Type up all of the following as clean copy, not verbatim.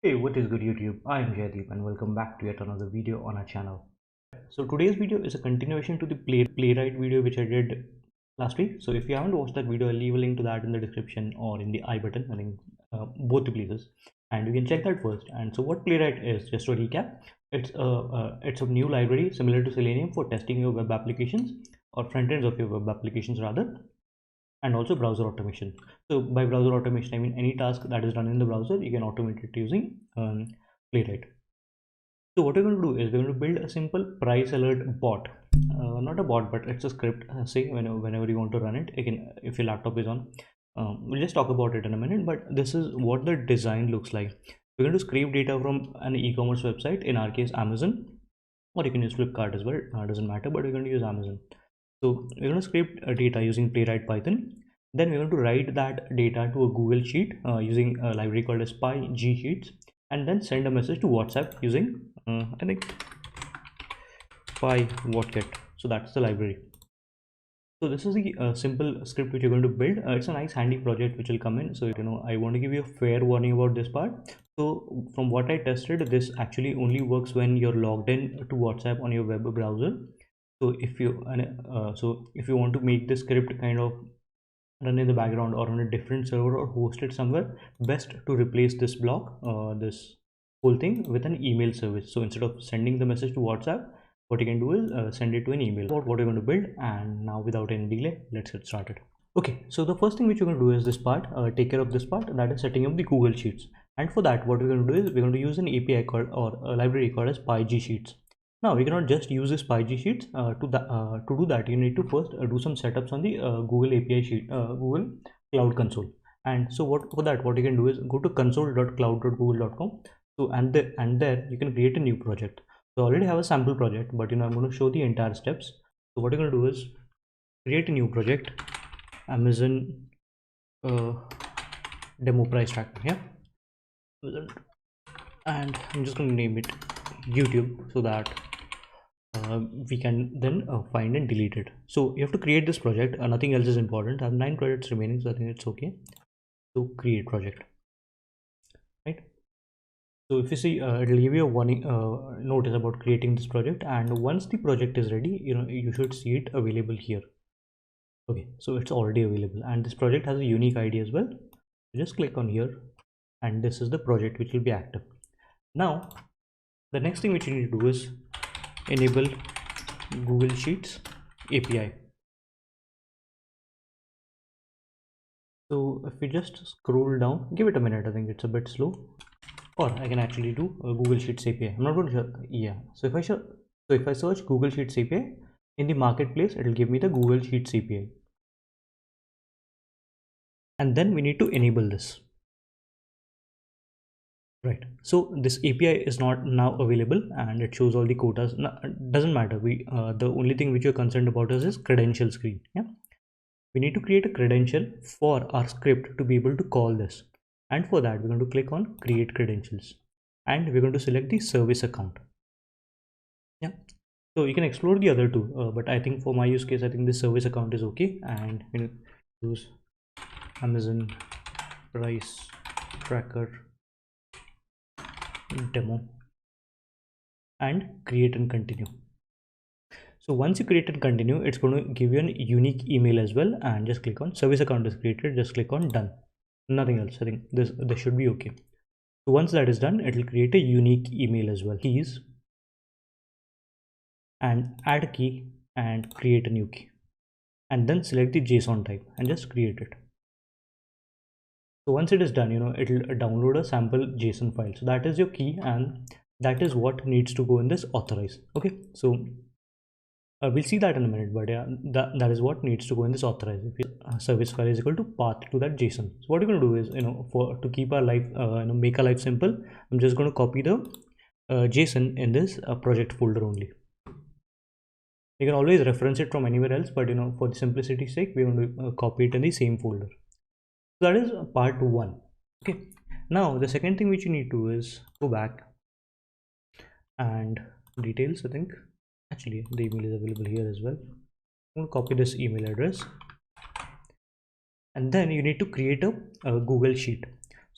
Hey, what is good YouTube? I am Jaydeep and welcome back to yet another video on our channel. So today's video is a continuation to the playwright video which I did last week. So if you haven't watched that video, I'll leave a link to that in the description or in the I button. I think both the places, and you can check that first. And so what playwright is, just to recap, it's a new library similar to Selenium for testing your web applications or front ends of your web applications rather, and also browser automation. So by browser automation, I mean any task that is run in the browser, you can automate it using Playwright. So what we're going to do is we're going to build a simple price alert bot. Not a bot, but it's a script. Say whenever you want to run it, you can, if your laptop is on. We'll just talk about it in a minute, but this is what the design looks like. We're going to scrape data from an e-commerce website, in our case Amazon, or you can use Flipkart as well, doesn't matter, but we're going to use Amazon. So we're going to scrape data using Playwright Python. Then we're going to write that data to a Google Sheet using a library called as Pygsheets, and then send a message to WhatsApp using I think PyWhatGet. So that's the library. So this is the simple script which you're going to build. It's a nice handy project which will come in. So I want to give you a fair warning about this part. So from what I tested, this actually only works when you're logged in to WhatsApp on your web browser. So if you want to make this script kind of run in the background or on a different server or host it somewhere, best to replace this block, this whole thing, with an email service. So instead of sending the message to WhatsApp, what you can do is send it to an email. About what you're going to build, and now without any delay, let's get started. Okay, so the first thing which you're going to do is this part, take care of this part, that is setting up the Google Sheets. And for that, what we're going to do is we're going to use an API called, or a library called as Pygsheets. Now we cannot just use this Pygsheets. To do that, you need to first do some setups on the Google API sheet, Google Cloud Console. And so what you can do is go to console.cloud.google.com. So and there you can create a new project. So I already have a sample project, but I'm going to show the entire steps. So what you're going to do is create a new project, Amazon demo price tracker. Yeah, and I'm just going to name it YouTube so that we can then find and delete it. So you have to create this project. Nothing else is important. I have 9 projects remaining, so I think it's okay. So create project, right? So if you see, it'll give you a warning notice about creating this project, and once the project is ready, you should see it available here. Okay, so it's already available, and this project has a unique ID as well. Just click on here, and this is the project which will be active. Now the next thing which you need to do is enable Google Sheets API. So if we just scroll down, give it a minute, I think it's a bit slow, or I can actually do a Google Sheets API. I'm not going to show, yeah. So if I search Google Sheets API in the marketplace, it will give me the Google Sheets API, and then we need to enable this. Right, so this API is not now available and it shows all the quotas. No, doesn't matter. The only thing which you're concerned about is credential screen. Yeah, we need to create a credential for our script to be able to call this, and for that we're going to click on create credentials, and we're going to select the service account. Yeah, so you can explore the other two, but I think for my use case, I think this service account is okay, and use Amazon price tracker demo and create and continue. So once you create and continue, it's going to give you a unique email as well, and just click on service account is created, just click on done. Nothing else. I think this should be okay. So once that is done, it will create a unique email as well. Keys and add key and create a new key, and then select the JSON type and just create it. So once it is done, it will download a sample JSON file. So that is your key, and that is what needs to go in this authorize. Okay, so we'll see that in a minute, but yeah, that is what needs to go in this authorize. If service file is equal to path to that JSON. So what you're going to do is, to keep our life, make our life simple, I'm just going to copy the JSON in this project folder only. You can always reference it from anywhere else, but for the simplicity's sake, we're going to copy it in the same folder. So that is part 1. Okay, now the second thing which you need to do is go back and details. I think actually the email is available here as well. I'm going to copy this email address, and then you need to create a Google Sheet.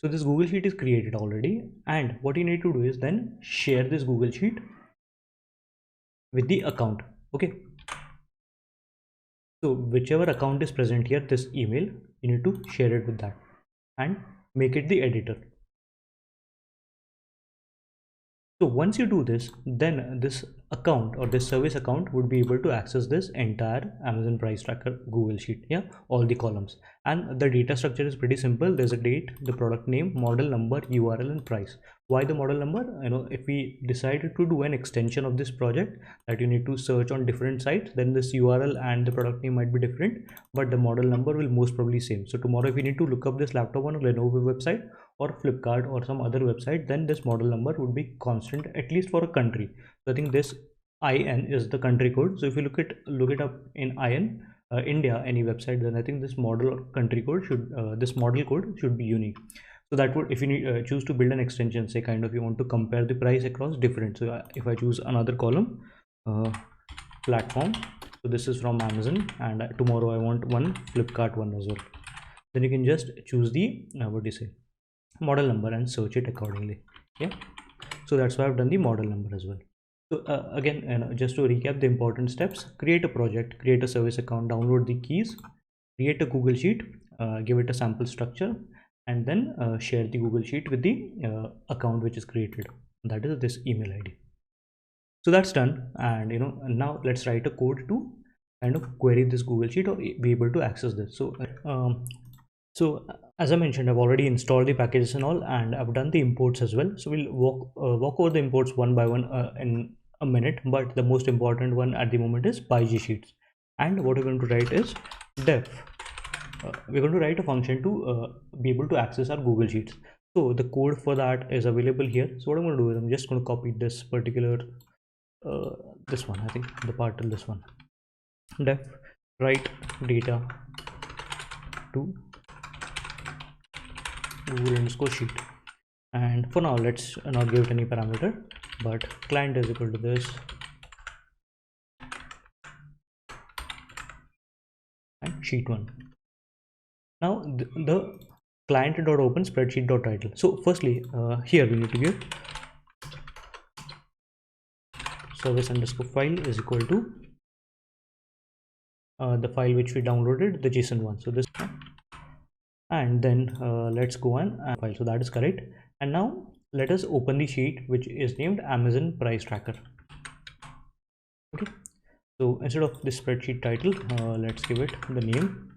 So this Google Sheet is created already, and what you need to do is then share this Google Sheet with the account. Okay, so whichever account is present here, this email, you need to share it with that and make it the editor. So once you do this, then this account or this service account would be able to access this entire Amazon price tracker Google Sheet. Yeah, all the columns, and the data structure is pretty simple. There's a date, the product name, model number, URL, and price. Why the model number? If we decided to do an extension of this project that you need to search on different sites, then this URL and the product name might be different, but the model number will most probably same. So tomorrow, if you need to look up this laptop on a Lenovo website or Flipkart or some other website, then this model number would be constant, at least for a country. So I think this IN is the country code. So if you look it up in IN, India, any website, then I think this model or country code should this model code should be unique. So that would, if you need, choose to build an extension, say kind of you want to compare the price across different. So if I choose another column, platform, so this is from Amazon, and tomorrow I want one Flipkart one as well, then you can just choose the what do you say, model number, and search it accordingly. Yeah, so that's why I've done the model number as well. So again, just to recap the important steps: create a project, create a service account, download the keys, create a Google Sheet, give it a sample structure, and then share the Google Sheet with the account which is created, that is this email ID. So that's done, and now let's write a code to kind of query this Google Sheet or be able to access this. So as I mentioned, I've already installed the packages and all, and I've done the imports as well. So we'll walk over the imports one by one in a minute, but the most important one at the moment is Pygsheets. And what we're going to write is def. We're going to write a function to be able to access our Google Sheets. So the code for that is available here. So what I'm going to do is I'm just going to copy this particular this one, I think the part till this one, def write data to Google_sheet, and for now let's not give it any parameter, but client is equal to this and sheet1. Now the client.open spreadsheet.title. So firstly, here we need to give service_file is equal to the file which we downloaded, the JSON one. So this one, and then let's go on file. So that is correct. And now let us open the sheet which is named Amazon price tracker. Okay, so instead of this spreadsheet title, let's give it the name,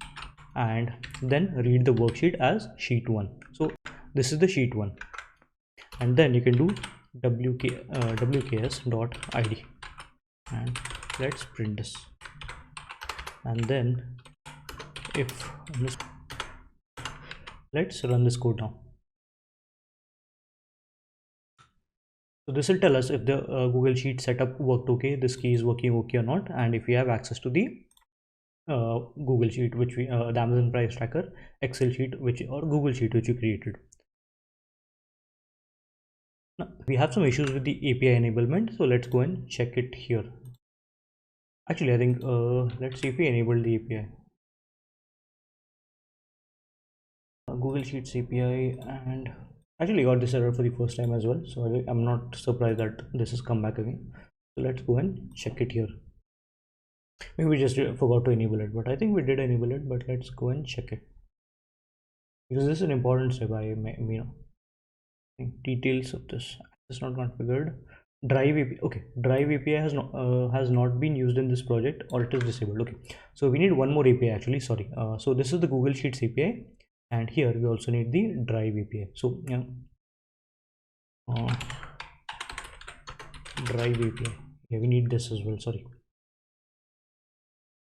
and then read the worksheet as sheet1. So this is the sheet1, and then you can do wks.id, and let's print this, and then if let's run this code now. So this will tell us if the Google Sheet setup worked okay, this key is working okay or not, and if we have access to the Google Sheet which we the Amazon price tracker Excel sheet or Google Sheet which we created. Now we have some issues with the API enablement, so let's go and check it here. Actually, I think let's see if we enable the API. Google Sheets API, and actually got this error for the first time as well, so I'm not surprised that this has come back again. So let's go and check it here. Maybe we just forgot to enable it, but I think we did enable it. But let's go and check it, because this is an important step. Details of this is not configured. Drive API. Okay, Drive API has not been used in this project, or it is disabled. Okay, so we need one more API actually. Sorry. So this is the Google Sheets API, and here we also need the Drive API. So Drive API. Yeah, we need this as well. Sorry.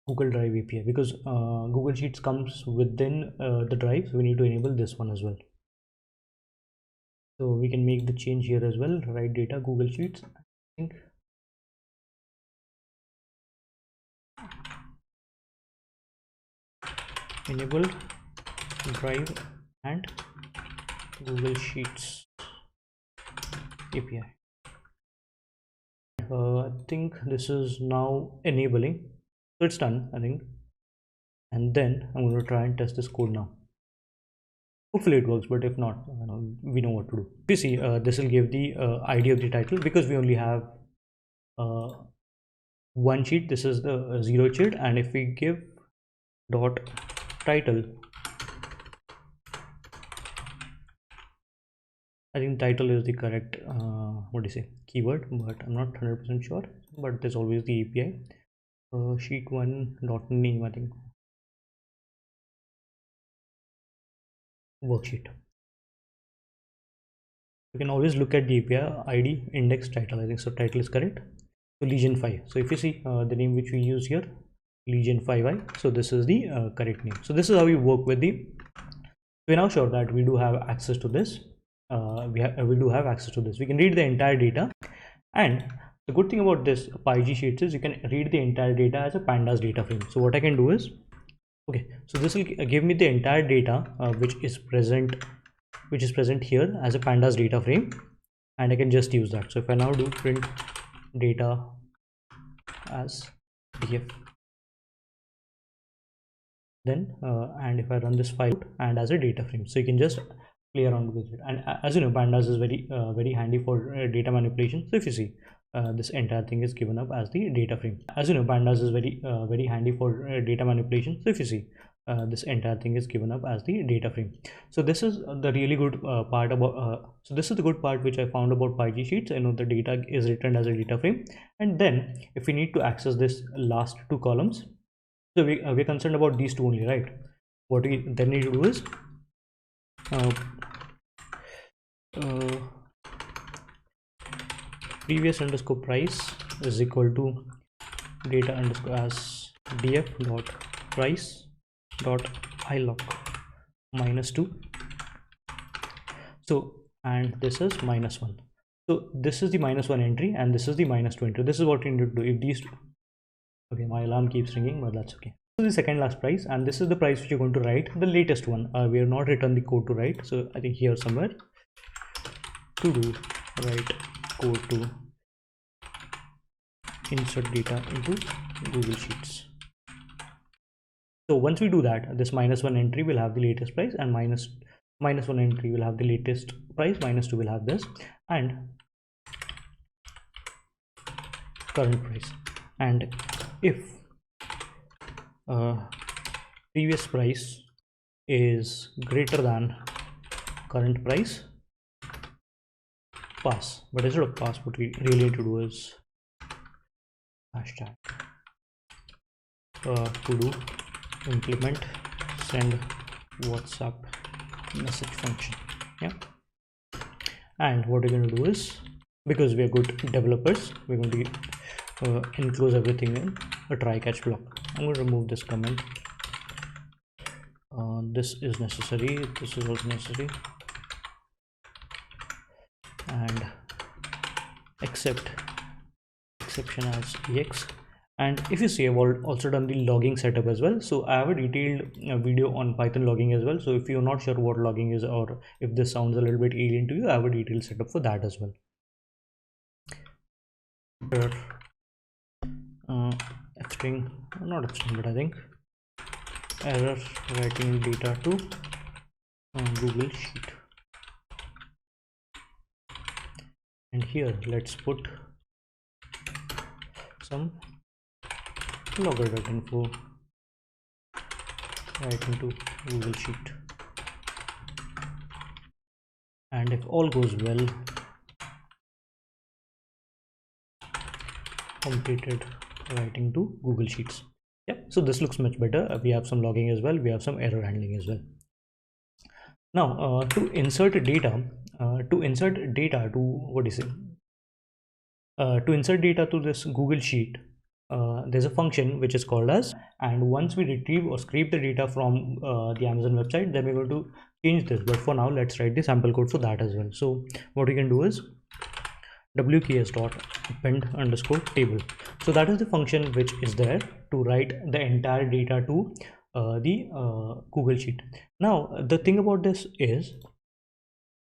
Google Drive API, because Google Sheets comes within the Drive, so we need to enable this one as well. So we can make the change here as well. Write data Google Sheets. I think enable Drive and Google Sheets API. I think this is now enabling. So it's done, I think, and then I'm going to try and test this code now. Hopefully it works, but if not, we know what to do. You see, this will give the ID of the title, because we only have one sheet. This is the 0 sheet, and if we give dot title, I think title is the correct what do you say, keyword, but I'm not 100% sure. But there's always the API. Sheet 1 dot name, I think, worksheet. You can always look at the API ID index title. I think so. Title is correct. So Legion 5. So if you see the name which we use here, Legion 5i. So this is the correct name. So this is how we work with the. We're now sure that we do have access to this. We do have access to this. We can read the entire data, and the good thing about this Pygsheets is you can read the entire data as a pandas data frame. So what I can do is, okay, so this will give me the entire data which is present here as a pandas data frame, and I can just use that. So if I now do print data as df, then and if I run this file and as a data frame, so you can just play around with it. And as you know, pandas is very handy for data manipulation. So if you see this entire thing is given up as the data frame. As you know, pandas is very handy for data manipulation. So if you see this entire thing is given up as the data frame. So this is the really good part about so this is the good part which I found about Pygsheets. I know the data is written as a data frame, and then if we need to access this last two columns, so we're concerned about these two only, right? What we then need to do is previous underscore price is equal to data underscore as df dot price dot ilog -2. So, and this is -1. So this is the -1 entry, and this is the -2 entry. This is what we need to do. If these two, okay, my alarm keeps ringing, but that's okay. This is the second last price, and this is the price which you're going to write, the latest one. We have not written the code to write, so I think here somewhere to do write code to insert data into Google Sheets. So once we do that, this -1 entry will have the latest price, and -1 entry will have the latest price, -2 will have this, and current price. And if previous price is greater than current price, pass. But instead of pass, what we really need to do is hashtag to do implement send WhatsApp message function. Yeah, and what we're going to do is, because we are good developers, we're going to enclose everything in a try catch block. I'm going to remove this comment. This is necessary, this is also necessary, and exception as ex. And if you see, I've also done the logging setup as well. So I have a detailed video on Python logging as well. So if you're not sure what logging is, or if this sounds a little bit alien to you, I have a detailed setup for that as well. F-string, not F-string, but I think error writing data to Google Sheet. And here let's put some logger.info right into Google Sheet. And if all goes well, completed writing to Google Sheets. Yep, so this looks much better. We have some logging as well, we have some error handling as well. Now to insert data to what is it, to insert data to this Google Sheet, there's a function which is called as, and once we retrieve or scrape the data from the Amazon website, then we're going to change this. But for now, let's write the sample code for that as well. So what we can do is wks.append underscore table. So that is the function which is there to write the entire data to the Google Sheet. Now the thing about this is,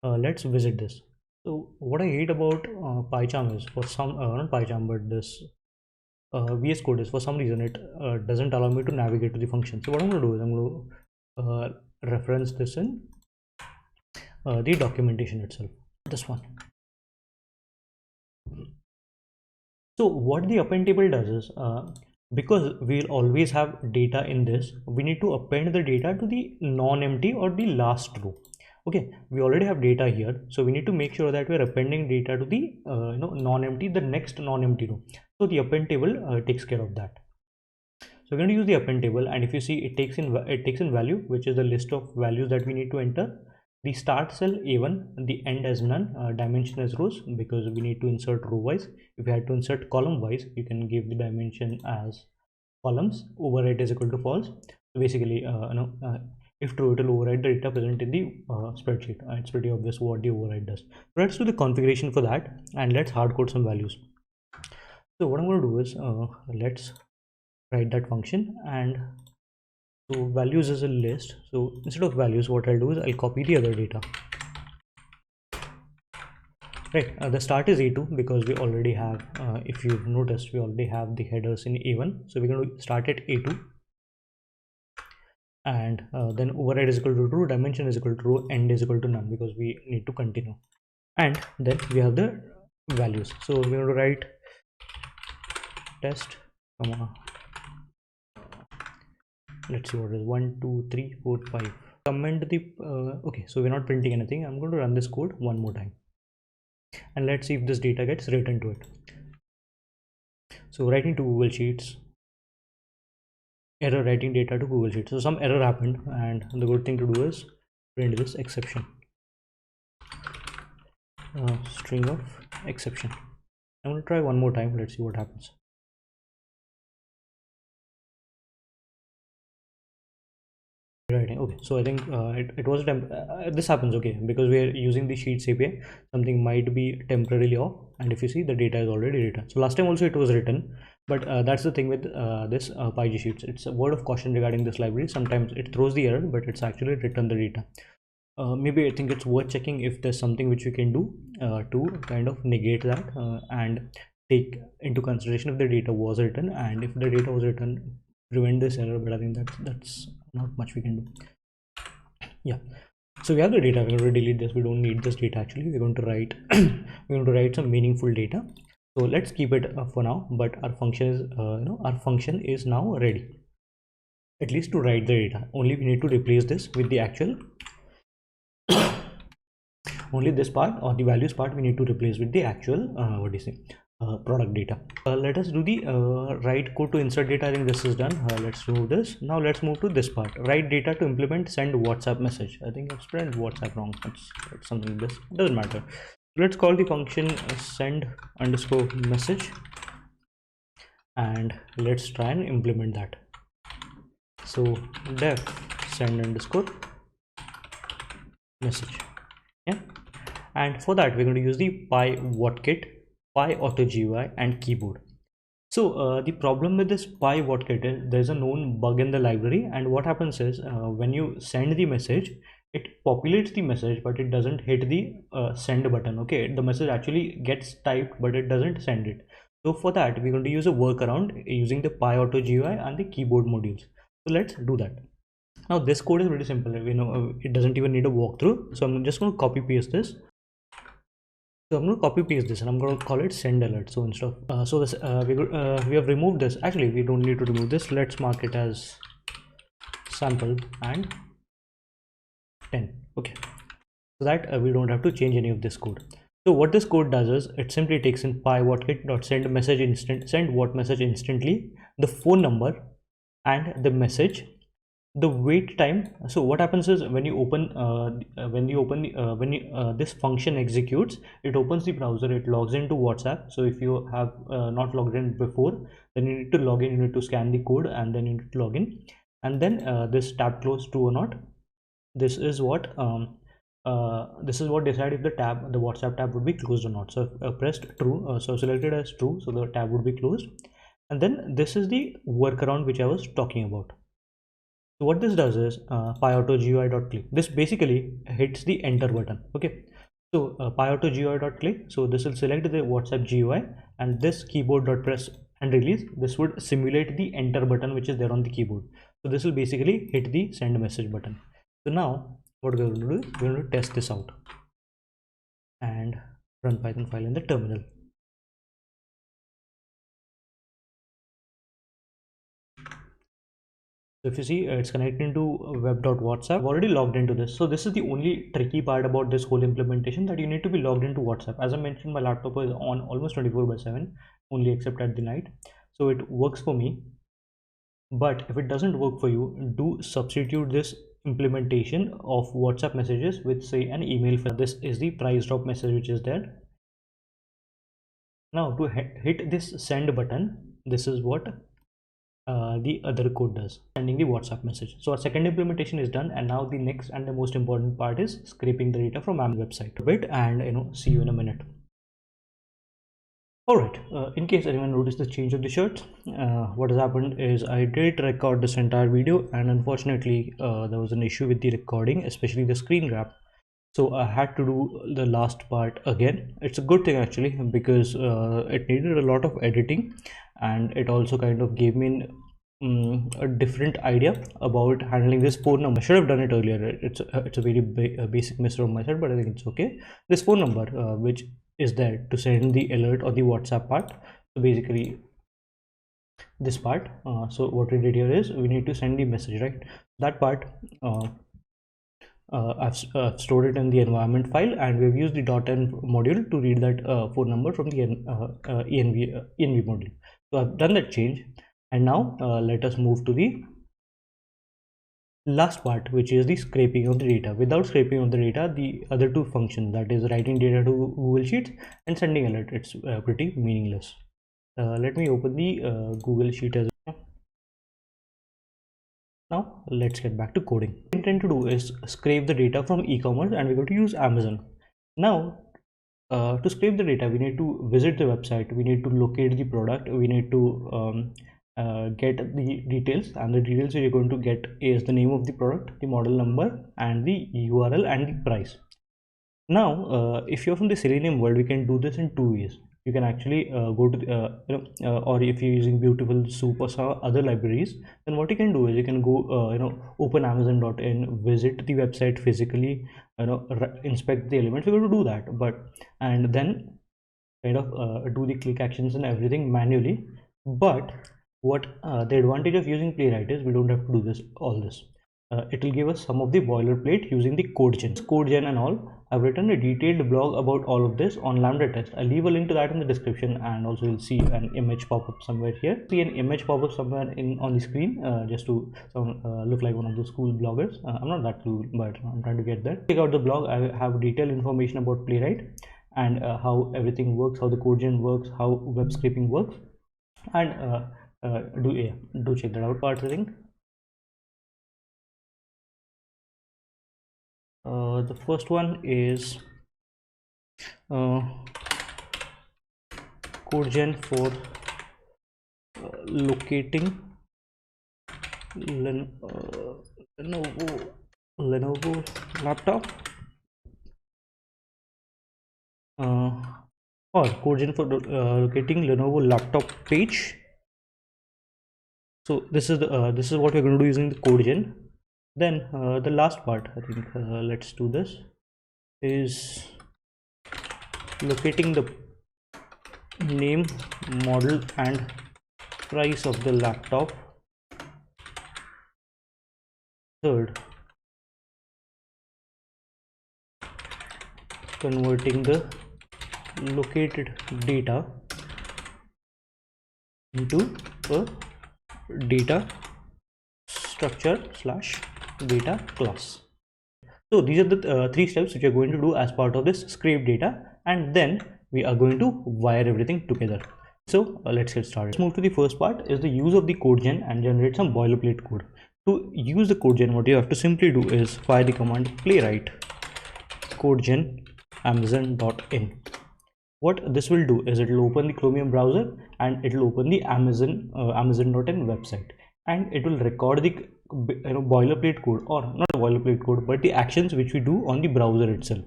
let's visit this. So what I hate about PyCharm is, for some not PyCharm, but this VS Code is, for some reason it doesn't allow me to navigate to the function. So what I'm going to do is I'm going to reference this in the documentation itself, this one. So what the append table does is, because we'll always have data in this, we need to append the data to the non-empty or the last row. Okay, we already have data here, so we need to make sure that we're appending data to the non-empty, the next non-empty row. So the append table takes care of that. So we're going to use the append table, and if you see, it takes in value, which is the list of values that we need to enter. The start cell A1, the end as none, dimension as rows, because we need to insert row wise. If you had to insert column wise, you can give the dimension as columns. Override is equal to false. So basically, if true, it will override the data present in the spreadsheet. It's pretty obvious what the override does. So let's do the configuration for that, and let's hard code some values. So what I'm going to do is, let's write that function, and so values is a list. So instead of values, what I'll do is I'll copy the other data. Right, the start is A2 because we already have, if you've noticed, we already have the headers in A1. So we're going to start at A2, and then override is equal to true, dimension is equal to row, end is equal to none, because we need to continue. And then we have the values. So we're going to write test, let's see what is 1 2 3 4 5. Comment the okay, so we're not printing anything. I'm going to run this code one more time, and let's see if this data gets written to it. So writing to Google Sheets, error writing data to Google Sheets. So some error happened, and the good thing to do is print this exception, string of exception. I'm going to try one more time. Let's see what happens. Writing. Okay, so I think it was this happens, okay, because we are using the Sheets API. Something might be temporarily off, and if you see, the data is already written. So last time also it was written, but that's the thing with this Pygsheets. It's a word of caution regarding this library. Sometimes it throws the error, but it's actually written the data. Maybe I think it's worth checking if there's something which you can do to kind of negate that and take into consideration if the data was written, and if the data was written, prevent this error. But I think that's not much we can do. Yeah, so we have the data. We're going to delete this. We don't need this data actually. We're going to write we're going to write some meaningful data. So let's keep it for now, but our function is our function is now ready, at least to write the data. Only we need to replace this with the actual only this part, or the values part, we need to replace with the actual product data. Let us do the write code to insert data. I think this is done. Let's remove this. Now let's move to this part, write data to implement send WhatsApp message. I think I've spelled WhatsApp wrong. It's something like this, doesn't matter. Let's call the function send underscore message, and let's try and implement that. So def send underscore message. Yeah, and for that we're going to use the PyWhatKit, PyAutoGUI, and keyboard. So the problem with this PyWhatKit is there's a known bug in the library, and what happens is when you send the message, it populates the message, but it doesn't hit the send button. Okay, the message actually gets typed, but it doesn't send it. So for that we're going to use a workaround using the PyAutoGUI and the keyboard modules. So let's do that. Now this code is very simple. It doesn't even need a walkthrough. So I'm just going to copy paste this. So I'm going to copy paste this, and I'm going to call it send alert. So instead of so this we have removed this. Actually, we don't need to remove this. Let's mark it as sample and 10. Okay, so that we don't have to change any of this code. So what this code does is it simply takes in PyWhatKit.send message instant, send what message instantly, the phone number and the message, the wait time. So what happens is when you open this function executes, it opens the browser, it logs into WhatsApp. So if you have not logged in before, then you need to log in, you need to scan the code, and then you need to log in, and then this tab closed, true or not. This is what decide if the WhatsApp tab would be closed or not. So pressed true, so selected as true, so the tab would be closed. And then this is the workaround which I was talking about. So what this does is PyAutoGUI.click. This basically hits the enter button. Okay, so PyAutoGUI.click. So this will select the WhatsApp GUI, and this keyboard.press and release. This would simulate the enter button which is there on the keyboard. So this will basically hit the send message button. So now what we're going to do is we're going to test this out and run Python file in the terminal. So if you see, it's connected to web.whatsapp. I've already logged into this. So this is the only tricky part about this whole implementation, that you need to be logged into WhatsApp. As I mentioned, my laptop is on almost 24/7, only except at the night. So it works for me. But if it doesn't work for you, do substitute this implementation of WhatsApp messages with, say, an email. This is the price drop message which is there. Now to hit this send button, this is what the other code does, sending the WhatsApp message. So our second implementation is done, and now the next and the most important part is scraping the data from Amazon website. And see you in a minute. Alright, in case anyone noticed the change of the shirt, what has happened is I did record this entire video, and unfortunately there was an issue with the recording, especially the screen grab. So I had to do the last part again. It's a good thing actually, because it needed a lot of editing, and it also kind of gave me a different idea about handling this phone number. I should have done it earlier. It's a very basic miss from my side, but I think it's okay. This phone number which is there to send the alert or the WhatsApp part. So basically this part, so what we did here is we need to send the message, right? That part I've stored it in the environment file, and we've used the .env module to read that phone number from the env module. So I've done that change, and now let us move to the last part, which is the scraping of the data. Without scraping of the data, the other two functions, that is writing data to Google Sheets and sending alert, it's pretty meaningless. Let me open the Google Sheet as well. Now let's get back to coding. What we intend to do is scrape the data from e-commerce, and we're going to use Amazon. Now to scrape the data, we need to visit the website, we need to locate the product, we need to get the details, and the details you're going to get is the name of the product, the model number, and the URL and the price. Now if you're from the Selenium world, we can do this in two ways. You can actually go to the, or if you're using Beautiful Soup or some other libraries, then what you can do is you can go open amazon.in, visit the website physically, inspect the elements. We're going to do that, and then kind of do the click actions and everything manually. But what the advantage of using Playwright is, we don't have to do all this. It will give us some of the boilerplate using the Codegen and all. I've written a detailed blog about all of this on LambdaTest. I'll leave a link to that in the description, and also you'll see an image pop up somewhere here. See an image pop up somewhere on the screen, just to look like one of those cool bloggers. I'm not that cool, but I'm trying to get there. Check out the blog. I have detailed information about Playwright and how everything works, how the Codegen works, how web scraping works, and do check that out. Part I think. The first one is Codegen for locating Lenovo laptop, or Codegen for locating Lenovo laptop page. So this is what we're going to do using the Codegen. Then the last part, I think, let's do this, is locating the name, model, and price of the laptop. Third, converting the located data into a data structure / data class. So these are the three steps which we are going to do as part of this scrape data, and then we are going to wire everything together. So let's get started. Let's move to the first part, is the use of the Codegen and generate some boilerplate code. To use the Codegen, what you have to simply do is fire the command playwright codegen amazon.in. What this will do is it will open the Chromium browser, and it will open the amazon.in website, and it will record the boilerplate code, or not boilerplate code, but the actions which we do on the browser itself.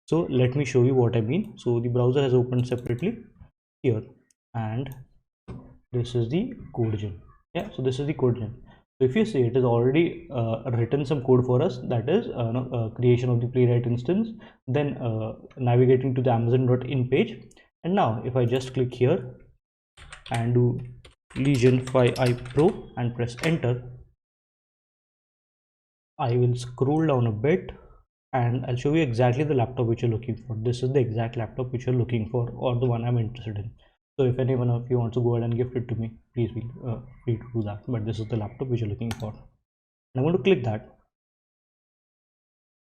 So let me show you what I mean. So the browser has opened separately here, and this is the Codegen. Yeah, so this is the Codegen. So if you see, it is already written some code for us, that is creation of the Playwright instance, then navigating to the Amazon.in page. And now if I just click here and do Legion 5i Pro and press enter, I will scroll down a bit and I'll show you exactly the laptop which you're looking for. This is the exact laptop which you're looking for, or the one I'm interested in. So if anyone of you wants to go ahead and gift it to me, please feel free to do that. But this is the laptop which you're looking for. I'm going to click that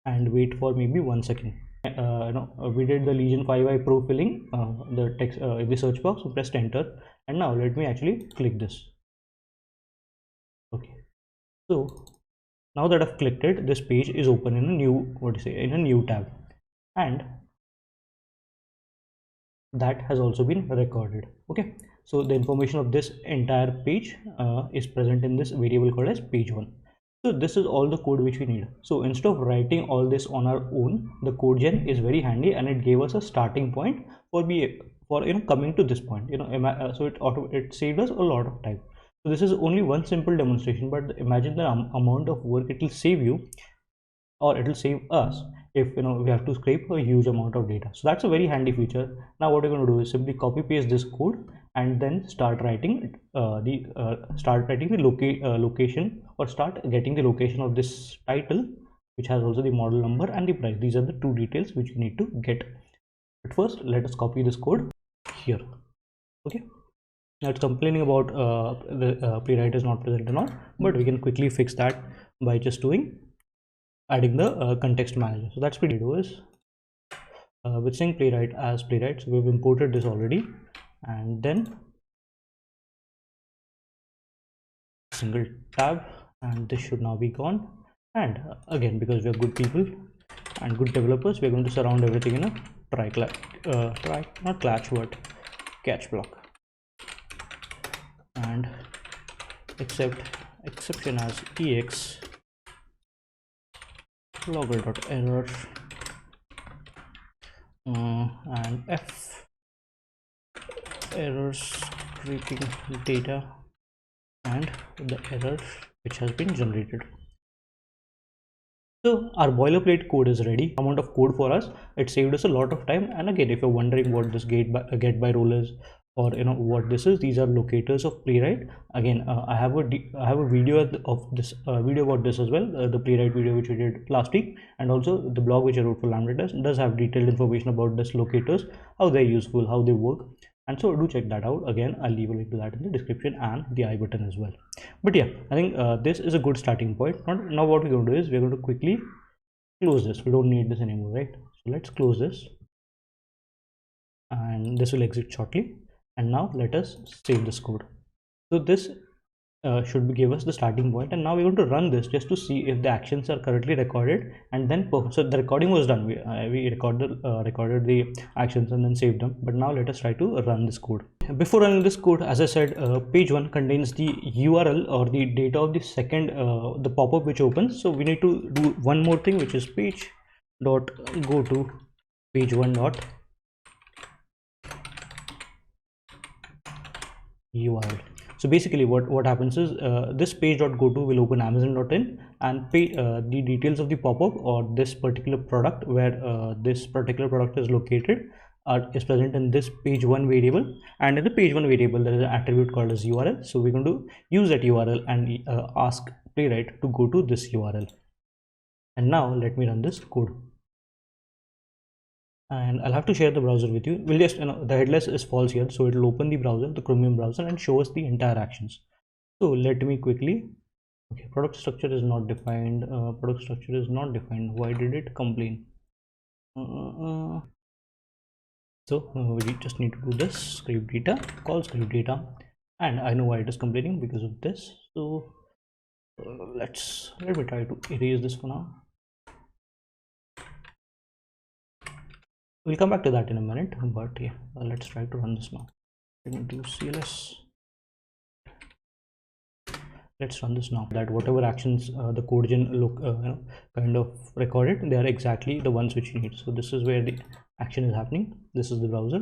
and wait for maybe 1 second. We did the Legion 5i Pro filling, the text in the search box, so pressed enter, and now let me actually click this. Okay, so now that I've clicked it, this page is open in a new, in a new tab, and that has also been recorded. Okay, so the information of this entire page is present in this variable called as page1. So this is all the code which we need. So instead of writing all this on our own, the Codegen is very handy, and it gave us a starting point for coming to this point. So it saved us a lot of time. So this is only one simple demonstration, but imagine the amount of work it will save you, or it will save us, if we have to scrape a huge amount of data. So that's a very handy feature. Now what you're going to do is simply copy paste this code and then start writing the location, or start getting the location of this title, which has also the model number and the price. These are the two details which you need to get. But first let us copy this code here. Okay, now it's complaining about the Playwright is not present and all, but we can quickly fix that by just adding the context manager. So that's pretty do is with saying Playwright as Playwright. So we've imported this already, and then single tab, and this should now be gone. And again, because we are good people and good developers, we're going to surround everything in a catch block, and exception as ex logger.error and f errors scraping data and the error which has been generated. So our boilerplate code is ready. Amount of code for us, it saved us a lot of time. And again, if you're wondering what this get by role is, or what this is, these are locators of Playwright. Again, I have a video of this video about this as well, the Playwright video which we did last week, and also the blog which I wrote for LambdaTest does have detailed information about this locators, how they're useful, how they work. And so do check that out. Again, I'll leave a link to that in the description and the I button as well. But yeah, I think this is a good starting point. Now what we're going to do is we're going to quickly close this. We don't need this anymore, right? So let's close this, and this will exit shortly. And now let us save this code. So this should give us the starting point, and now we're going to run this just to see if the actions are correctly recorded. And then so the recording was done, we recorded the actions and then saved them. But now let us try to run this code. Before running this code, as I said, page 1 contains the URL or the data of the second the pop-up which opens. So we need to do one more thing, which is page dot go to page 1 dot URL. So basically what happens is this page.goto will open Amazon.in and pay the details of the pop-up or this particular product, where this particular product is located, is present in this page 1 variable. And in the page 1 variable there is an attribute called as URL. So we're going to use that URL and ask Playwright to go to this URL. And now let me run this code, and I'll have to share the browser with you. We'll just, the headless is false here, so it will open the browser, the Chromium browser, and show us the entire actions. So let me quickly, okay, product structure is not defined. Product structure is not defined. Why did it complain? So we just need to do this script data, call script data, and I know why it is complaining, because of this. So let me try to erase this for now. We'll come back to that in a minute, but yeah, let's try to run this now. Let me do CLS. Let's run this now. That whatever actions the Codegen kind of recorded, they are exactly the ones which you need. So this is where the action is happening. This is the browser.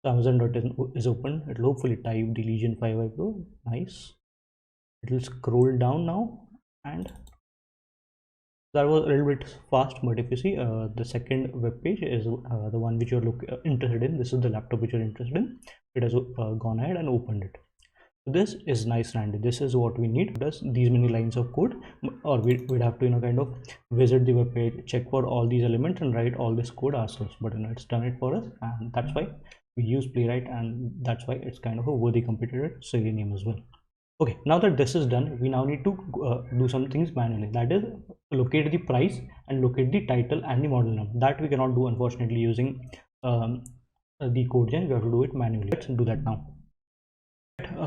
So Amazon.in is open. It will hopefully type the Legion 5i Pro. Nice. It will scroll down now, and that was a little bit fast. But if you see, the second web page is the one which you're interested in. This is the laptop which you're interested in. It has gone ahead and opened it. So this is nice and handy. This is what we need. Does these many lines of code, or we'd have to kind of visit the web page, check for all these elements, and write all this code ourselves. But it's done it for us, and that's why we use Playwright, and that's why it's kind of a worthy competitor silly name as well. Okay, now that this is done, we now need to do some things manually. That is, locate the price and locate the title and the model number. That we cannot do, unfortunately, using the Codegen. We have to do it manually. Let's do that now.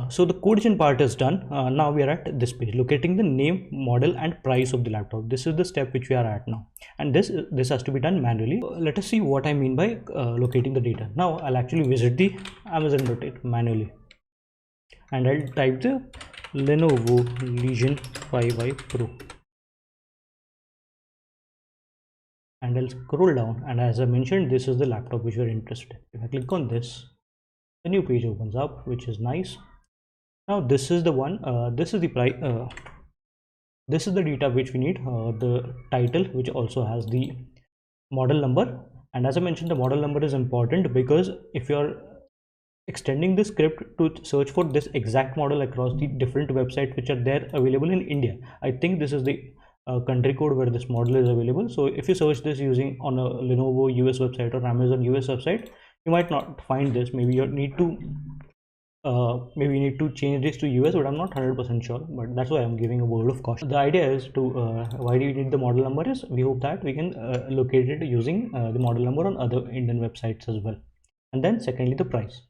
So the Codegen part is done. Now we are at this page, locating the name, model, and price of the laptop. This is the step which we are at now, and this has to be done manually. Let us see what I mean by locating the data. Now I'll actually visit the Amazon.it manually, and I'll type the Lenovo Legion 5i Pro, and I'll scroll down, and as I mentioned, this is the laptop which we're interested in. If I click on this, the new page opens up, which is nice. Now this is the one, this is the price, this is the data which we need, the title, which also has the model number. And as I mentioned, the model number is important because if you're extending the script to search for this exact model across the different websites which are there available in India, I think this is the country code where this model is available. So if you search this using on a Lenovo US website or Amazon US website, you might not find this. Maybe you need to change this to US, but I'm not 100% sure. But that's why I'm giving a word of caution. The idea is to why do we need the model number is we hope that we can locate it using the model number on other Indian websites as well. And then secondly, the price.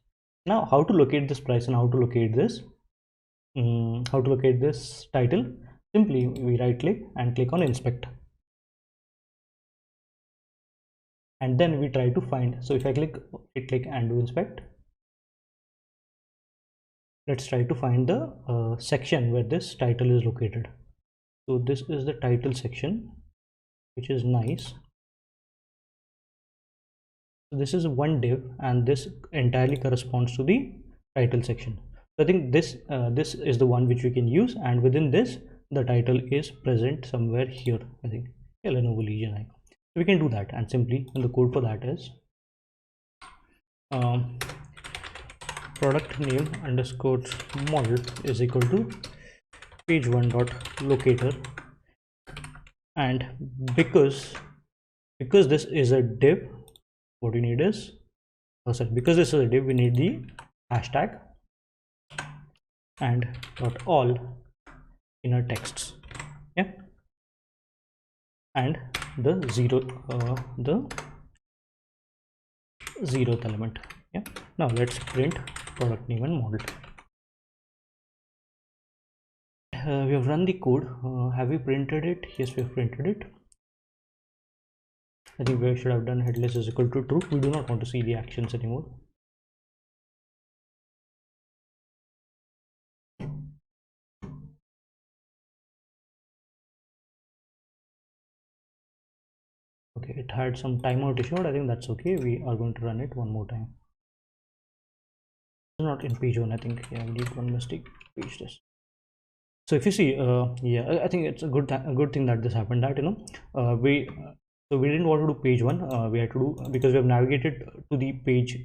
Now how to locate this price and how to locate this title? Simply we right click and click on inspect, and then we try to find. So if I click and do inspect, let's try to find the section where this title is located. So this is the title section, which is nice. So this is one div, and this entirely corresponds to the title section. So I think this is the one which we can use, and within this the title is present somewhere here. I think Lenovo Legion. So we can do that, and simply, and the code for that is product name underscore model is equal to page1.locator, and because this is a div, what we need is because this is a div, we need the hashtag and .all inner texts, yeah, and the zeroth element, yeah. Now let's print product name and model. We have run the code. Have we printed it? Yes, we have printed it. I think we should have done headless is equal to true. We do not want to see the actions anymore. Okay, it had some timeout issue, but I think that's okay. We are going to run it one more time. Not in page one, I think. Yeah, we did one mistake. Page test. So if you see, yeah, I think it's a good thing that this happened. That we didn't want to do page one. We had to do, because we have navigated to the page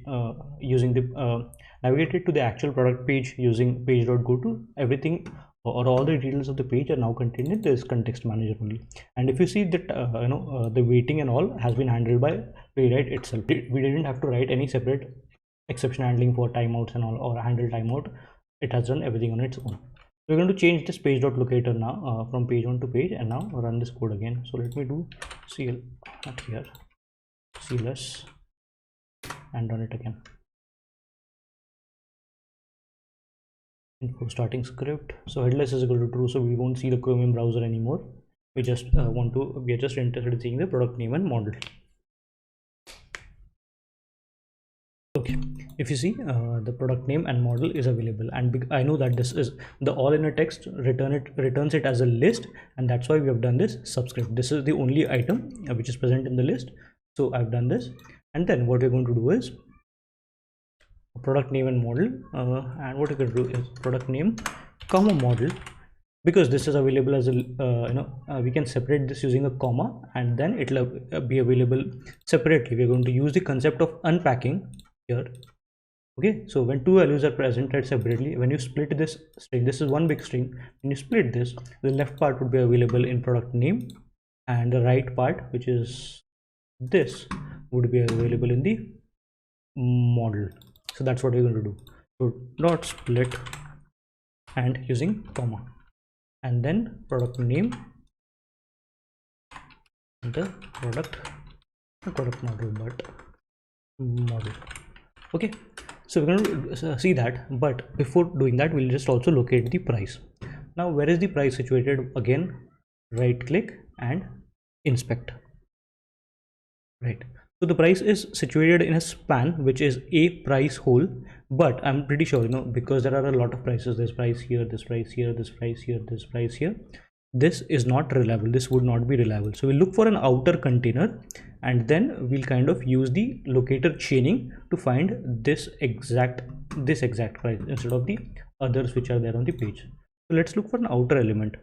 using the navigated to the actual product page using page.goto. Everything or all the details of the page are now contained in this context manager only. And if you see that the weighting and all has been handled by Playwright itself. We didn't have to write any separate exception handling for timeouts and all, or handle timeout. It has done everything on its own. We're going to change this page.locator now from page 1 to page, and now run this code again. So let me do cl not here, cls, and run it again. Info starting script. So headless is equal to true, so we won't see the Chromium browser anymore. We just we are just interested in seeing the product name and model. Okay, if you see, the product name and model is available, and I know that this is the all inner text returns it as a list, and that's why we have done this subscript. This is the only item which is present in the list, so I've done this. And then what we're going to do is product name and model, and what we're going to do is product name comma model, because this is available as a we can separate this using a comma, and then it will be available separately. We're going to use the concept of unpacking here. Okay, so when two values are presented separately, when you split this string, this is one big string, when you split this, the left part would be available in product name, and the right part, which is this, would be available in the model. So that's what we're going to do. So dot split and using comma, and then product name and the product model, but model. Okay, so we're going to see that, but before doing that, we'll just also locate the price. Now, where is the price situated? Again, right click and inspect. Right, so the price is situated in a span, which is a price whole, but I'm pretty sure, because there are a lot of prices, this price here, this price here, this price here, this price here, this is not reliable, this would not be reliable. So we'll look for an outer container, and then we'll kind of use the locator chaining to find this exact price instead of the others which are there on the page. So let's look for an outer element.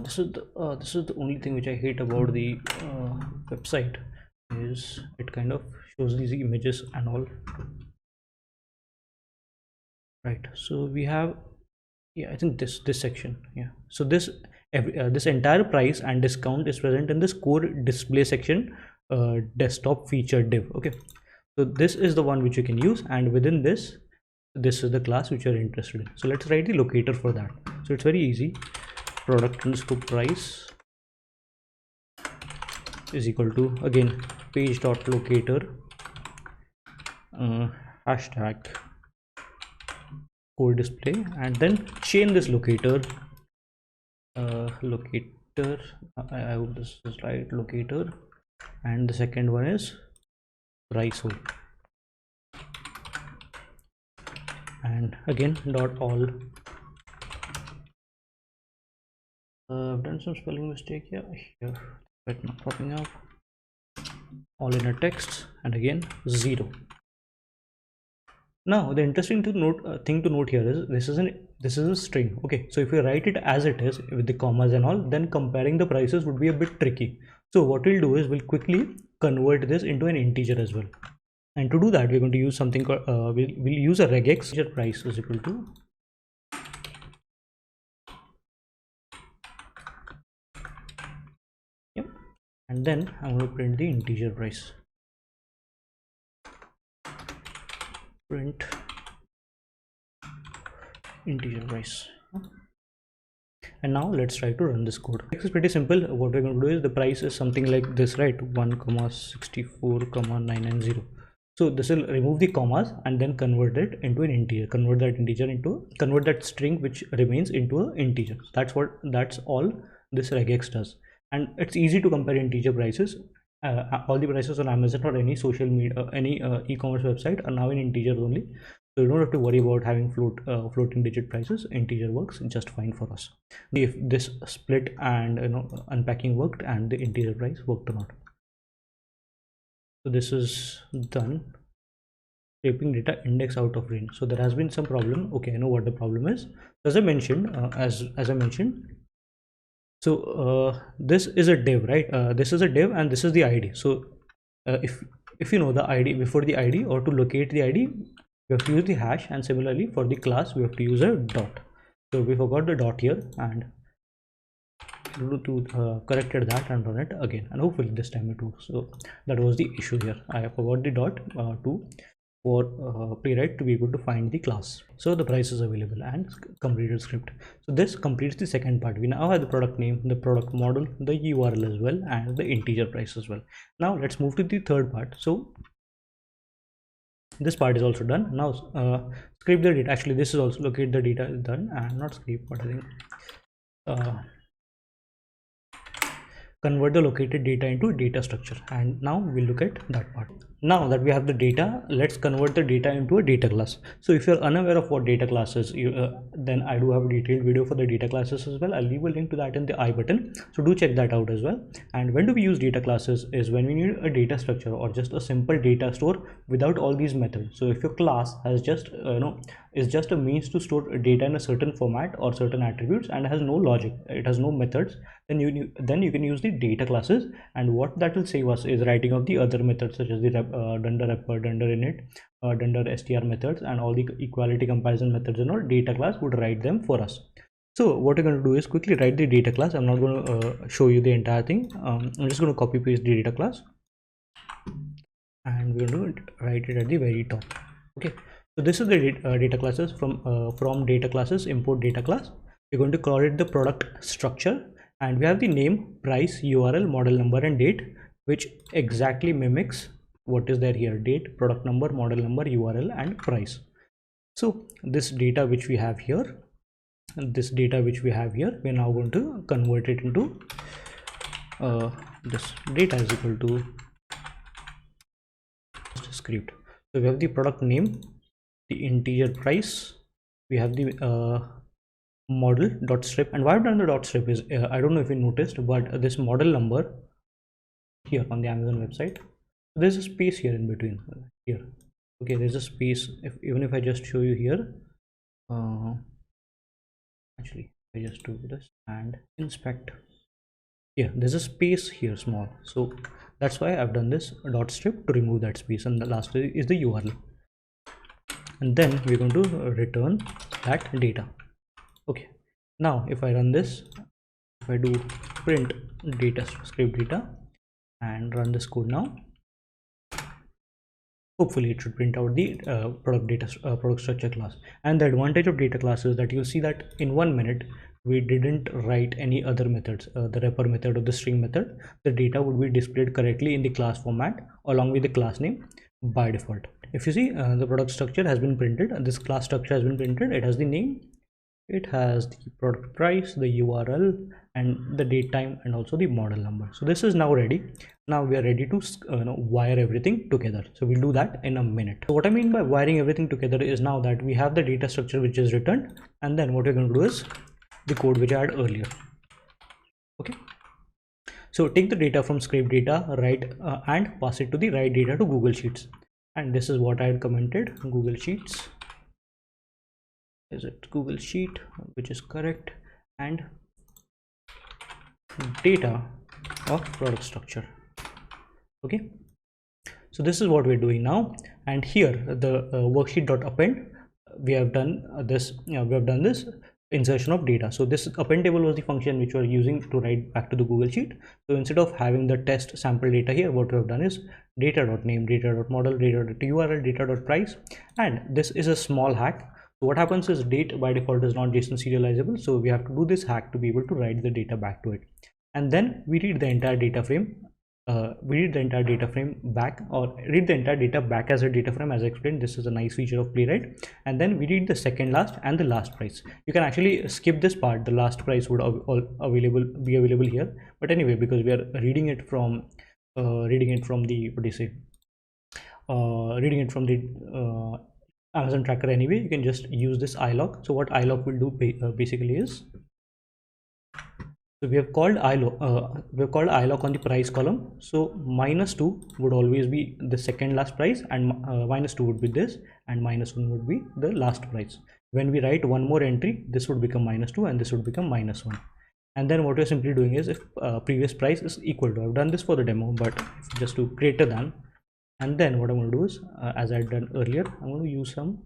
This is the only thing which I hate about the website, is it kind of shows these images and all. Right, so we have, yeah, I think this section, yeah. So this entire price and discount is present in this core display section, desktop feature div. Okay, so this is the one which you can use, and within this is the class which you're interested in. So let's write the locator for that. So it's very easy. Product underscore price is equal to, again, page dot locator hashtag core display, and then chain this locator. I hope this is right, locator, and the second one is price whole, and again dot all. I've done some spelling mistake here, but not popping up. All inner text, and again 0. Now the interesting thing to note here is this is a string. Okay, so if you write it as it is with the commas and all, then comparing the prices would be a bit tricky. So what we'll do is we'll quickly convert this into an integer as well. And to do that, we're going to use something called we'll use a regex. Price is equal to and then I'm going to print the integer price. Print integer price. And now let's try to run this code. This is pretty simple. What we're going to do is the price is something like this, right? 1,64,990. So this will remove the commas and then convert it into an integer. Convert that string which remains into an integer. That's all this regex does. And it's easy to compare integer prices. All the prices on Amazon or any social media, any e-commerce website are now in integers only. So you don't have to worry about having floating digit prices. Integer works just fine for us. If this split and unpacking worked and the integer price worked or not. So this is done. Scraping data index out of range. So there has been some problem. Okay, I know what the problem is. As I mentioned, so this is a div, right? This is a div and this is the ID. So if you know the ID before the ID, or to locate the ID, we have to use the hash, and similarly for the class we have to use a dot. So we forgot the dot here, and corrected that and run it again, and hopefully this time it works. So that was the issue here. I forgot the dot for Playwright to be able to find the class. So the price is available and completed script. So this completes the second part. We now have the product name, the product model, the URL as well, and the integer price as well. Now let's move to the third part. So this part is also done. Now scrape the data. Actually, this is also locate the data is done, and not scrape, but I think convert the located data into data structure. And now we'll look at that part. now that we have the data, let's convert the data into a data class. So if you're unaware of what data class is, then I do have a detailed video for the data classes as well. I'll leave a link to that in the I button, so do check that out as well. And when do we use data classes is when we need a data structure or just a simple data store without all these methods. So if your class has just is just a means to store data in a certain format or certain attributes and has no logic, it has no methods, then you can use the data classes. And what that will save us is writing of the other methods such as the dunder wrapper, dunder init, dunder str methods, and all the equality comparison methods and all. Data class would write them for us. So what we're going to do is quickly write the data class. I'm not going to show you the entire thing. I'm just going to copy paste the data class, and we're going to write it at the very top. Okay, so this is the data classes. From data classes, import data class. We're going to call it the product structure, and we have the name, price, URL, model number, and date, which exactly mimics what is there here: date, product number, model number, URL, and price. So this data which we have here, we're now going to convert it into this data is equal to script. So we have the product name, the integer price, we have the model dot strip. And why I've done the dot strip is I don't know if you noticed, but this model number here on the Amazon website, there's a space here in between here. Okay, there's a space. Even if I just show you here, actually I just do this and inspect. Yeah, there's a space here small, so that's why I've done this dot strip to remove that space, and the last is the URL. And then we're going to return that data. Okay, now if I run this, if I do print data script data and run this code now, hopefully it should print out the product structure class. And the advantage of data class is that you'll see that in 1 minute we didn't write any other methods, the wrapper method or the string method. The data would be displayed correctly in the class format along with the class name by default. If you see, the product structure has been printed, this class structure has been printed. It has the name, it has the product price, the URL, and the date time, and also the model number. So this is now ready. Now we are ready to wire everything together. So we'll do that in a minute. So what I mean by wiring everything together is now that we have the data structure which is returned, and then what we're going to do is the code which I had earlier. Okay, so take the data from scrape data, write and pass it to the write data to Google Sheets. And this is what I had commented: Google Sheets. Is it Google Sheet, which is correct, and data of product structure. Okay, so this is what we're doing now. And here the worksheet.append, we have done this insertion of data. So this append table was the function which we are using to write back to the Google Sheet. So instead of having the test sample data here, what we have done is data.name, data.model, data.url, data.price. And this is a small hack. So what happens is date by default is not JSON serializable, so we have to do this hack to be able to write the data back to it. And then we read the entire data frame. Read the entire data back as a data frame, as I explained. This is a nice feature of Playwright. And then we read the second last and the last price. You can actually skip this part. The last price would be available here. But anyway, because we are reading it from the Amazon tracker anyway, you can just use this iLog. So what iLog will do basically is, so we have called iLog on the price column. So -2 would always be the second last price, and -2 would be this, and -1 would be the last price. When we write one more entry, this would become -2 and this would become -1. And then what we're simply doing is, if previous price is equal to, I've done this for the demo, but just to greater than. And then what I'm going to do is, as I'd done earlier, I'm going to use some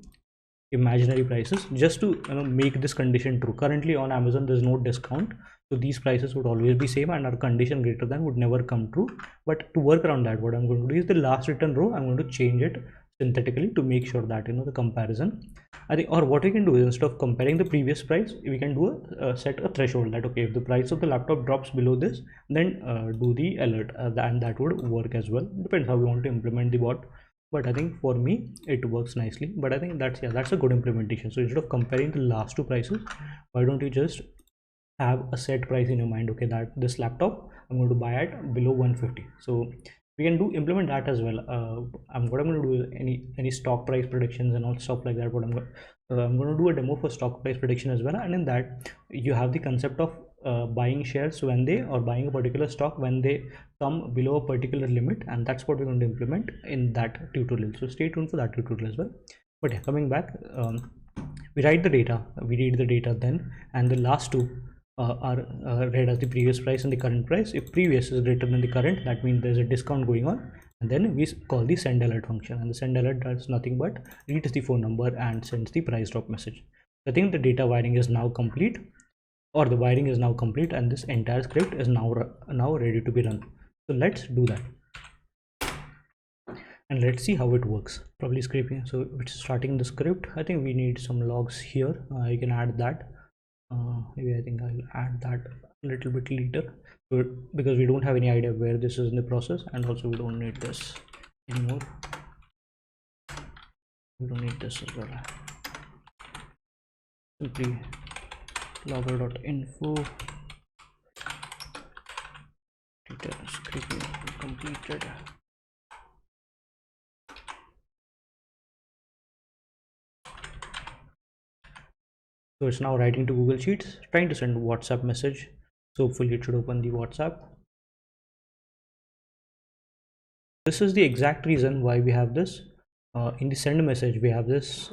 imaginary prices just to make this condition true. Currently on Amazon there's no discount, so these prices would always be same and our condition greater than would never come true. But to work around that, what I'm going to do is the last return row, I'm going to change it synthetically to make sure that the comparison, I think, or what we can do is, instead of comparing the previous price, we can do set a threshold that, okay, if the price of the laptop drops below this, then do the alert, and that would work as well. Depends how we want to implement the bot, but I think for me it works nicely. But I think that's a good implementation. So instead of comparing the last two prices, why don't you just have a set price in your mind? Okay, that this laptop I'm going to buy at below 150. So we can implement that as well. What I'm going to do is any stock price predictions and all stuff like that. I'm going to do a demo for stock price prediction as well, and in that you have the concept of buying shares when they, or buying a particular stock when they come below a particular limit, and that's what we're going to implement in that tutorial. So stay tuned for that tutorial as well. But yeah, coming back, we write the data, we read the data then, and the last two are read as the previous price and the current price. If previous is greater than the current, that means there's a discount going on, and then we call the send alert function, and the send alert does nothing but reads the phone number and sends the price drop message. I think the data wiring is now complete, or the wiring is now complete, and this entire script is now ready to be run. So let's do that, and let's see how it works. Probably scraping, so it's starting the script. I think we need some logs here. You can add that. Maybe I think I'll add that a little bit later, because we don't have any idea where this is in the process, and also we don't need this anymore. We don't need this as well. Simply logger.info data scraping completed. So it's now writing to Google Sheets, trying to send WhatsApp message. So hopefully it should open the WhatsApp. This is the exact reason why we have this. In the send message, we have this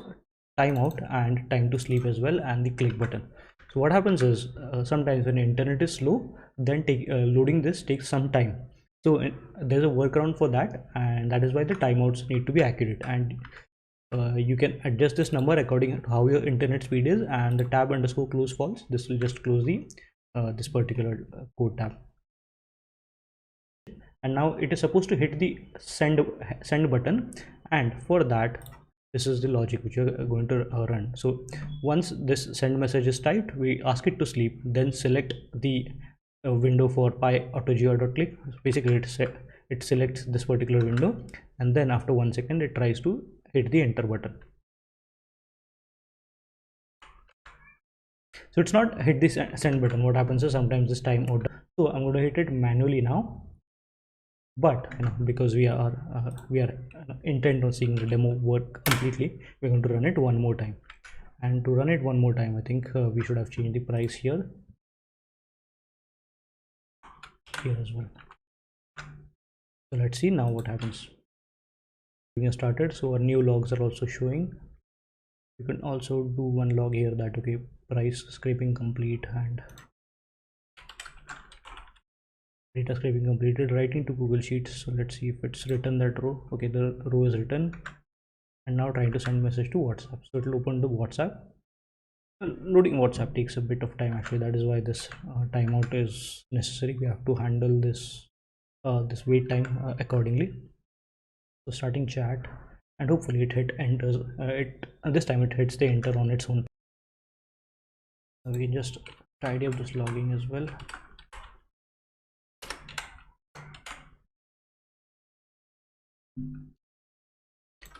timeout and time to sleep as well, and the click button. So what happens is sometimes when the internet is slow, then loading this takes some time. So there's a workaround for that, and that is why the timeouts need to be accurate, and you can adjust this number according to how your internet speed is, and the tab underscore close false, this will just close the this particular code tab. And now it is supposed to hit the send button, and for that this is the logic which you're going to run. So once this send message is typed, we ask it to sleep, then select the window for py-autogr.click. Basically it selects this particular window, and then after 1 second it tries to hit the enter button. So it's not hit the send button. What happens is sometimes this time out. So I'm going to hit it manually now, but because we are intent on seeing the demo work completely, we're going to run it one more time. And to run it one more time, I think we should have changed the price here as well. So let's see now what happens. We have started, so our new logs are also showing. You can also do one log here that okay, price scraping complete and data scraping completed, writing to Google Sheets. So let's see if it's written that row. Okay, the row is written, and now trying to send message to WhatsApp. So it will open the WhatsApp. Loading WhatsApp takes a bit of time actually. That is why this timeout is necessary. We have to handle this this wait time accordingly. So starting chat, and hopefully it hit enters. This time it hits the enter on its own. We can just tidy up this logging as well.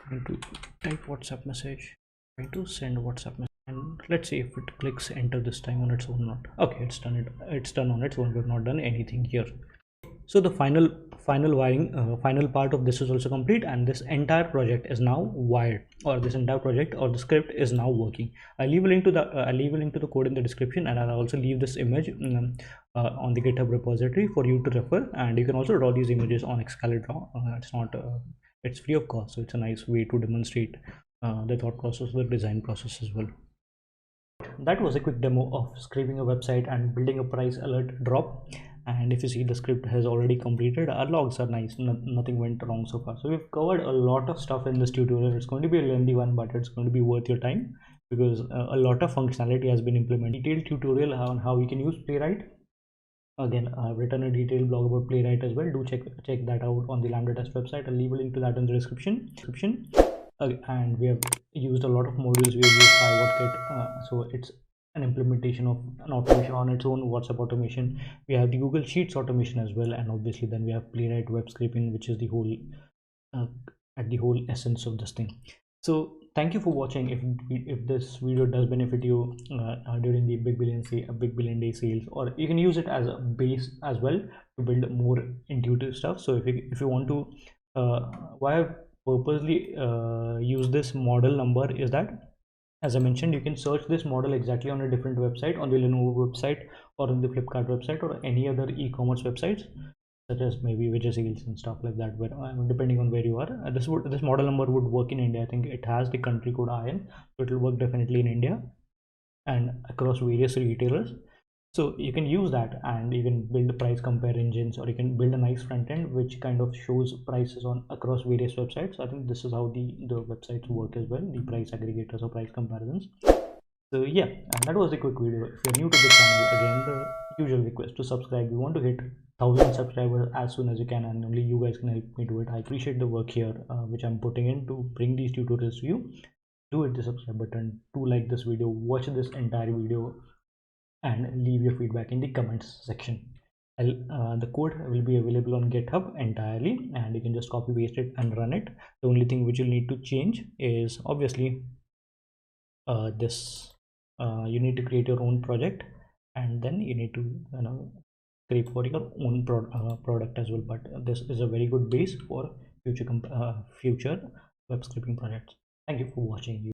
Trying to type WhatsApp message, trying to send WhatsApp message, and let's see if it clicks enter this time on its own or not. Okay, it's done it's done on its own. We've not done anything here. So the final wiring, final part of this is also complete, and this entire project is now wired, or this entire project or the script is now working. I'll leave a link to the code in the description, and I'll also leave this image on the GitHub repository for you to refer. And you can also draw these images on Excalibur. It's free of cost, so it's a nice way to demonstrate the thought process, the design process as well. That was a quick demo of scraping a website and building a price alert drop. And if you see, the script has already completed. Our logs are nice, nothing went wrong so far. So we've covered a lot of stuff in this tutorial. It's going to be a lengthy one, but it's going to be worth your time, because a lot of functionality has been implemented. Detailed tutorial on how you can use Playwright. Again, I've written a detailed blog about Playwright as well. Do check that out on the LambdaTest website. I'll leave a link to that in the description. And we have used a lot of modules. We have used PyWordKit, so it's an implementation of an automation on its own, WhatsApp automation. We have the Google Sheets automation as well, and obviously then we have Playwright web scraping, which is the whole at the whole essence of this thing. So thank you for watching. If this video does benefit you during the big billion day sales, or you can use it as a base as well to build more intuitive stuff. So if you want to, why I've purposely use this model number is that, as I mentioned, you can search this model exactly on a different website, on the Lenovo website or on the Flipkart website or any other e-commerce websites, such as maybe widget sales and stuff like that, where depending on where you are, this model number would work in India. I think it has the country code IN, so it will work definitely in India and across various retailers. So you can use that and you can build price compare engines, or you can build a nice front end which kind of shows prices on across various websites. I think this is how the websites work as well, the price aggregators or price comparisons. So yeah, and that was a quick video. If you're new to the channel, again the usual request to subscribe. We want to hit 1,000 subscribers as soon as you can, and only you guys can help me do it. I appreciate the work here which I'm putting in to bring these tutorials to you. Do hit the subscribe button, do like this video, watch this entire video, and leave your feedback in the comments section. The code will be available on GitHub entirely, and you can just copy paste it and run it. The only thing which you'll need to change is obviously this. You need to create your own project, and then you need to create for your own product as well. But this is a very good base for future web scraping projects. Thank you for watching.